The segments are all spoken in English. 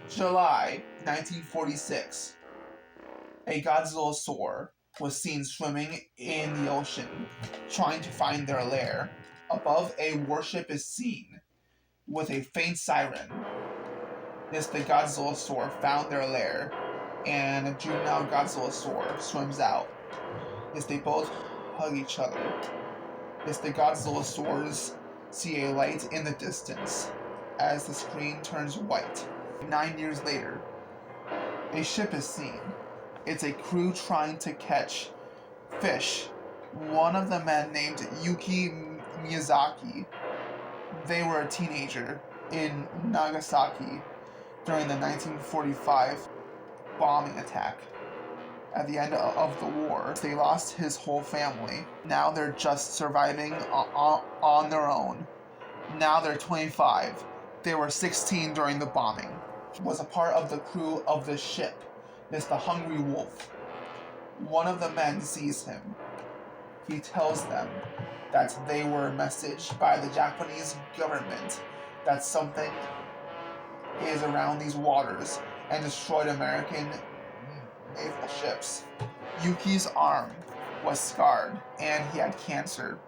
July 1946. A Godzilla was seen swimming in the ocean, trying to find their lair. Above, a warship is seen with a faint siren. This the Godzilla found their lair, and a juvenile Godzilla swims out. Yes, they both hug each other. Yes, the Godzilla see a light in the distance as the screen turns white. 9 years later, a ship is seen. It's a crew trying to catch fish. One of the men named Yuki Miyazaki. They were a teenager in Nagasaki during the 1945 bombing attack. At the end of the war, they lost his whole family. Now they're just surviving on their own. Now they're 25. They were 16 during the bombing. Was a part of the crew of the ship. It's the Hungry Wolf. One of the men sees him. He tells them that they were messaged by the Japanese government that something is around these waters and destroyed American naval ships. Yuki's arm was scarred and he had cancer.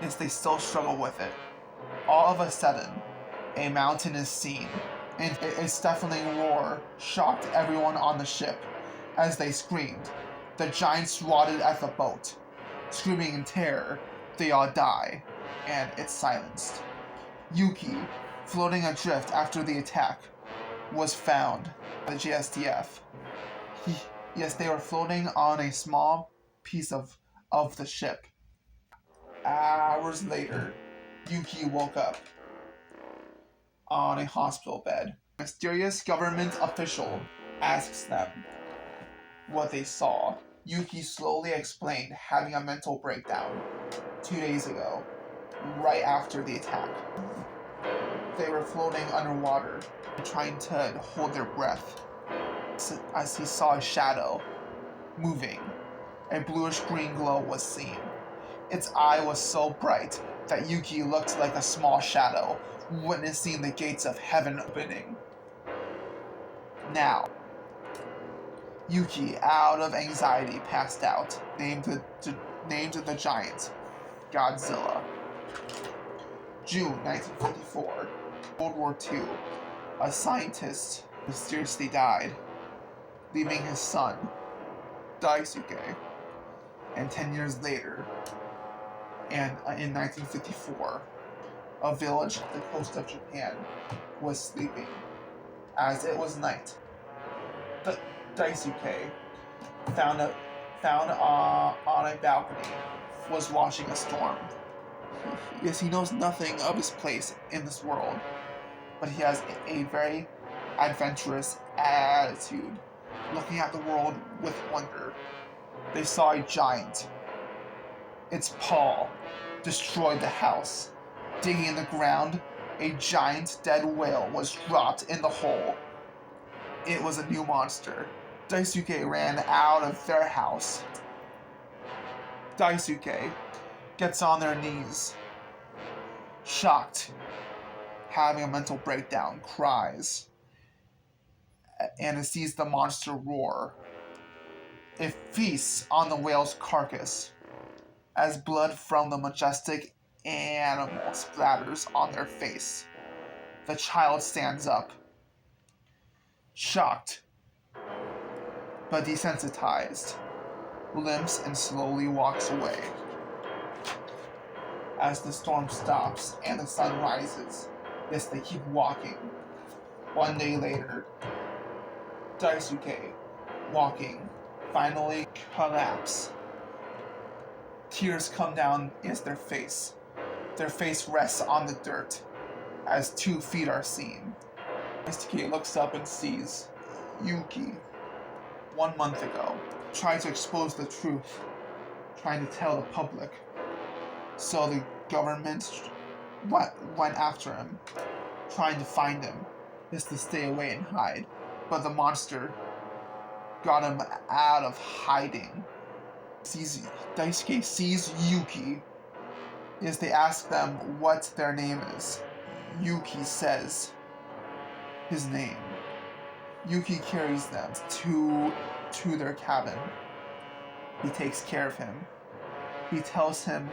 Yes, they still struggle with it. All of a sudden, a mountain is seen, and a stifling roar shocked everyone on the ship as they screamed. The giant swatted at the boat. Screaming in terror, they all die, and it's silenced. Yuki, floating adrift after the attack, was found by the JSDF. Yes, they were floating on a small piece of the ship. Hours later, Yuki woke up on a hospital bed. A mysterious government official asks them what they saw. Yuki slowly explained having a mental breakdown 2 days ago, right after the attack. They were floating underwater, trying to hold their breath, as he saw a shadow moving. A bluish-green glow was seen. Its eye was so bright that Yuki looked like a small shadow, witnessing the gates of heaven opening. Now, Yuki, out of anxiety, passed out, named the giant Godzilla. June 1954, World War II. A scientist mysteriously died, leaving his son, Daisuke. And 10 years later, and in 1954, a village off the coast of Japan was sleeping. As it was night, Daisuke, found on a balcony, was watching a storm. Yes, he knows nothing of his place in this world, but he has a very adventurous attitude, looking at the world with wonder. They saw a giant. Its paw destroyed the house. Digging in the ground, a giant dead whale was dropped in the hole. It was a new monster. Daisuke ran out of their house. Daisuke gets on their knees. Shocked, having a mental breakdown, cries, and sees the monster roar. It feasts on the whale's carcass as blood from the majestic animal splatters on their face. The child stands up, shocked but desensitized, limps and slowly walks away. As the storm stops and the sun rises, yes, they keep walking. 1 day later, Daisuke, walking, finally collapse. Tears come down their face. Their face rests on the dirt as 2 feet are seen. Daisuke looks up and sees Yuki, 1 month ago, tried to expose the truth, trying to tell the public. So the government went after him, trying to find him, just to stay away and hide. But the monster got him out of hiding. Daisuke sees Yuki. Yes, they ask them what their name is. Yuki says his name. Yuki carries them to their cabin. He takes care of him. He tells him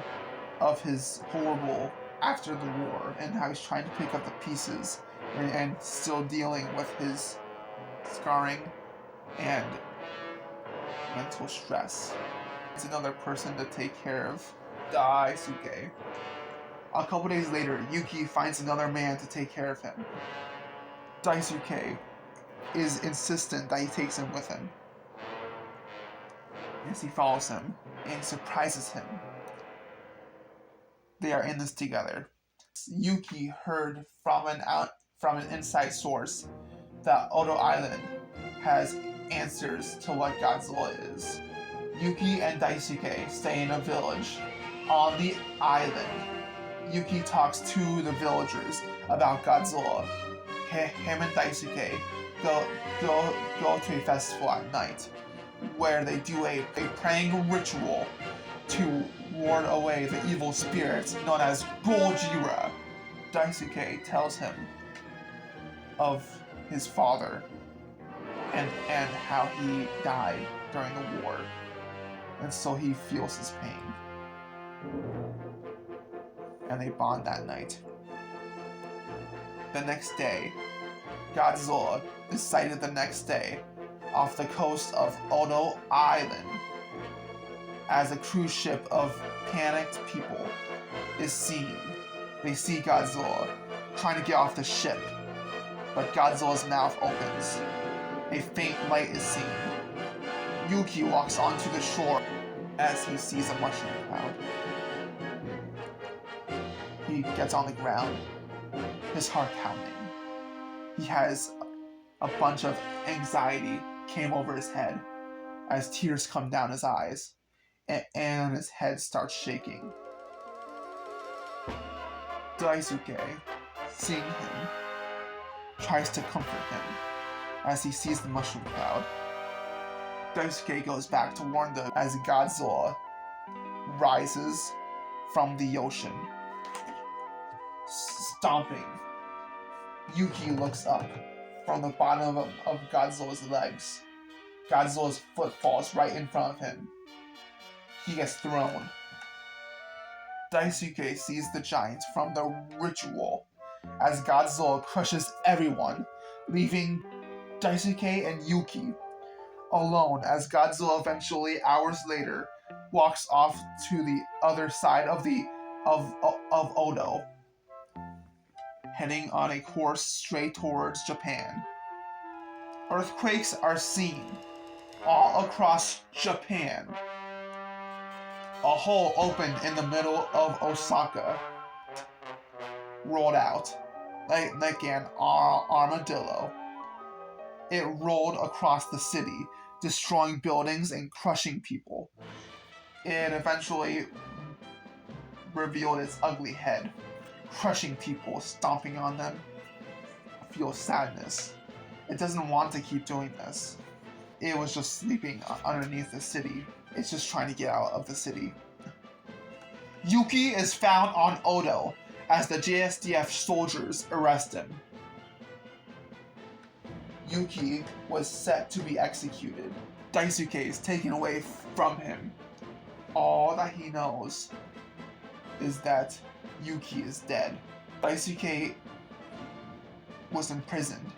of his horrible after the war and how he's trying to pick up the pieces and still dealing with his scarring and mental stress. It's another person to take care of Daisuke. A couple days later, Yuki finds another man to take care of him. Daisuke is insistent that he takes him with him. As he follows him and surprises him. They are in this together. Yuki heard from an inside source that Odo Island has answers to what Godzilla is. Yuki and Daisuke stay in a village on the island. Yuki talks to the villagers about Godzilla. Him and Daisuke go to a festival at night where they do a praying ritual to ward away the evil spirits known as Gojira. Daisuke tells him of his father and how he died during the war, and so he feels his pain. And they bond that night. The next day, Godzilla is sighted the next day off the coast of Odo Island as a cruise ship of panicked people is seen. They see Godzilla trying to get off the ship, but Godzilla's mouth opens. A faint light is seen. Yuki walks onto the shore as he sees a mushroom cloud. He gets on the ground, his heart pounding. He has a bunch of anxiety came over his head as tears come down his eyes and his head starts shaking. Daisuke, seeing him, tries to comfort him as he sees the mushroom cloud. Daisuke goes back to warn them as Godzilla rises from the ocean, stomping. Yuki looks up from the bottom of Godzilla's legs. Godzilla's foot falls right in front of him. He gets thrown. Daisuke sees the giant from the ritual as Godzilla crushes everyone, leaving Daisuke and Yuki alone as Godzilla eventually, hours later, walks off to the other side of Odo, heading on a course straight towards Japan. Earthquakes are seen all across Japan. A hole opened in the middle of Osaka, rolled out like an armadillo. It rolled across the city, destroying buildings and crushing people. It eventually revealed its ugly head, crushing people, stomping on them. I feel sadness. It doesn't want to keep doing this. It was just sleeping underneath the city. It's just trying to get out of the city. Yuki is found on Odo as the JSDF soldiers arrest him. Yuki was set to be executed. Daisuke is taken away from him. All that he knows is that Yuki is dead. Daisuke was imprisoned.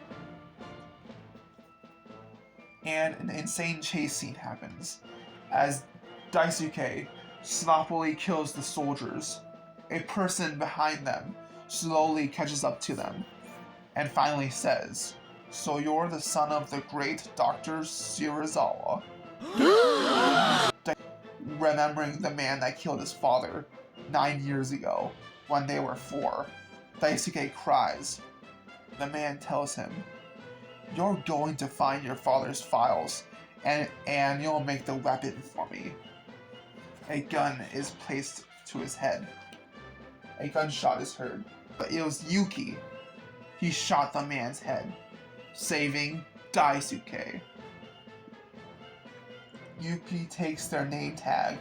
And an insane chase scene happens as Daisuke sloppily kills the soldiers. A person behind them slowly catches up to them and finally says, "So you're the son of the great Dr. Shirazawa." Remembering the man that killed his father 9 years ago when they were 4, Daisuke cries. The man tells him, "You're going to find your father's files and you'll make the weapon for me." A gun is placed to his head. A gunshot is heard, but it was Yuki. He shot the man's head, saving Daisuke. Yuki takes their name tag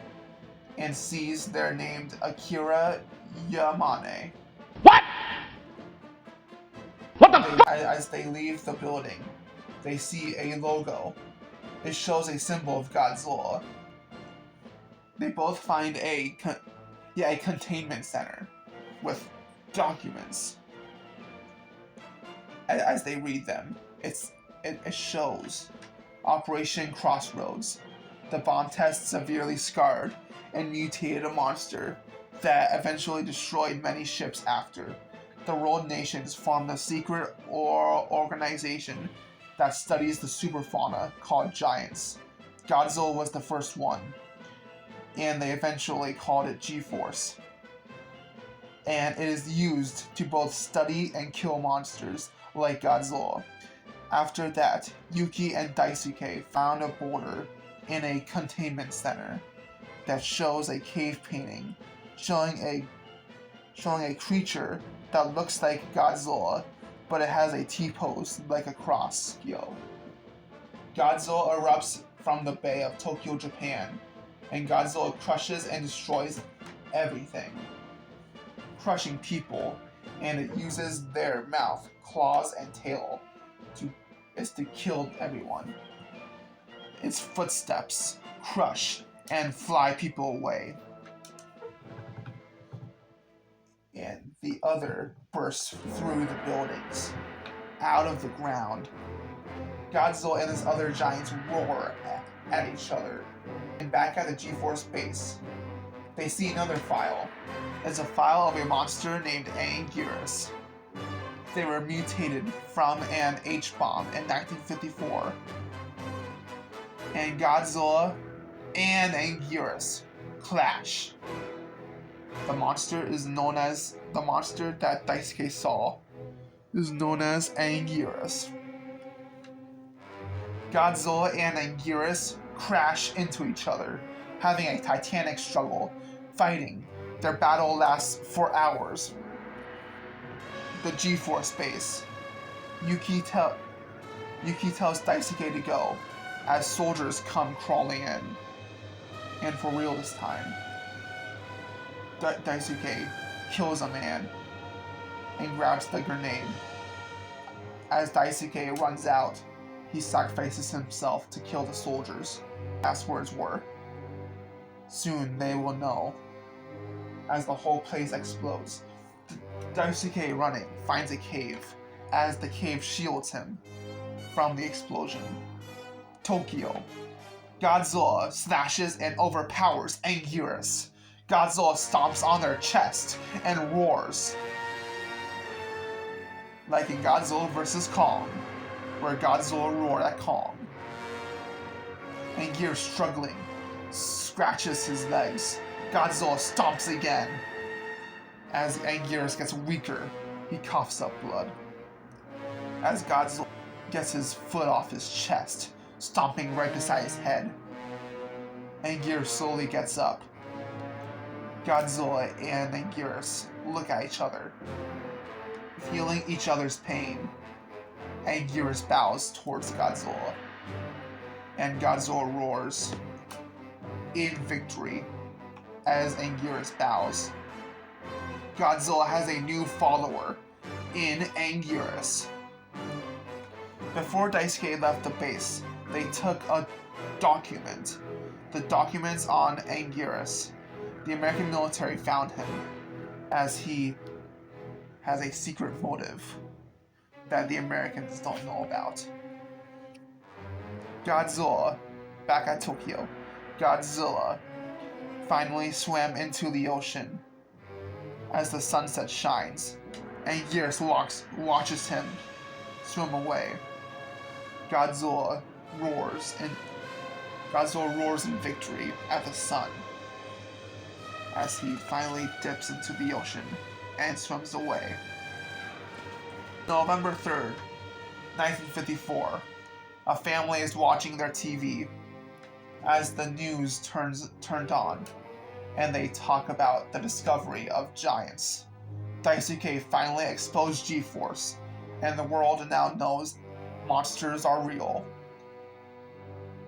and sees they're named Akira Yamane. What? What the fuck? As they leave the building, they see a logo. It shows a symbol of Godzilla. They both find a containment center with documents. As they read them, it shows Operation Crossroads. The bomb test severely scarred and mutated a monster that eventually destroyed many ships after. The world nations formed a secret organization that studies the superfauna called giants. Godzilla was the first one, and they eventually called it G-Force. And it is used to both study and kill monsters like Godzilla. After that, Yuki and Daisuke found a boulder in a containment center that shows a cave painting showing a creature that looks like Godzilla, but it has a T-pose like a cross. Godzilla erupts from the Bay of Tokyo, Japan, and Godzilla crushes and destroys everything, crushing people, and it uses their mouth, claws, and tail to kill everyone. Its footsteps crush and fly people away. And the other bursts through the buildings, out of the ground. Godzilla and his other giants roar at each other. And back at the G-Force base, they see another file. It's a file of a monster named Anguirus. They were mutated from an H-bomb in 1954. And Godzilla and Anguirus clash. The monster that Daisuke saw is known as Anguirus. Godzilla and Anguirus crash into each other, having a titanic struggle, fighting. Their battle lasts for hours. The G-Force base. Yuki tells Daisuke to go, as soldiers come crawling in. And for real this time. Daisuke kills a man and grabs the grenade. As Daisuke runs out, he sacrifices himself to kill the soldiers. Last words were, "Soon they will know," as the whole place explodes. Daisuke, running, finds a cave, as the cave shields him from the explosion. Tokyo. Godzilla slashes and overpowers Anguirus. Godzilla stomps on their chest and roars. Like in Godzilla vs. Kong, where Godzilla roared at Kong. Anguirus, struggling, scratches his legs. Godzilla stomps again. As Anguirus gets weaker, he coughs up blood. As Godzilla gets his foot off his chest, stomping right beside his head. Anguirus slowly gets up. Godzilla and Anguirus look at each other, feeling each other's pain. Anguirus bows towards Godzilla, and Godzilla roars in victory as Anguirus bows. Godzilla has a new follower in Anguirus. Before Daisuke left the base, they took a document. The documents on Anguirus. The American military found him, as he has a secret motive that the Americans don't know about. Godzilla, back at Tokyo, Godzilla finally swam into the ocean as the sunset shines, and Anguirus watches him swim away. Godzilla roars in victory at the sun as he finally dips into the ocean and swims away. November 3rd, 1954. A family is watching their TV as the news turned on, and they talk about the discovery of giants. Daisuke finally exposed G-Force, and the world now knows monsters are real.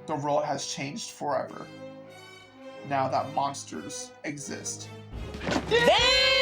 The world has changed forever, now that monsters exist. Damn!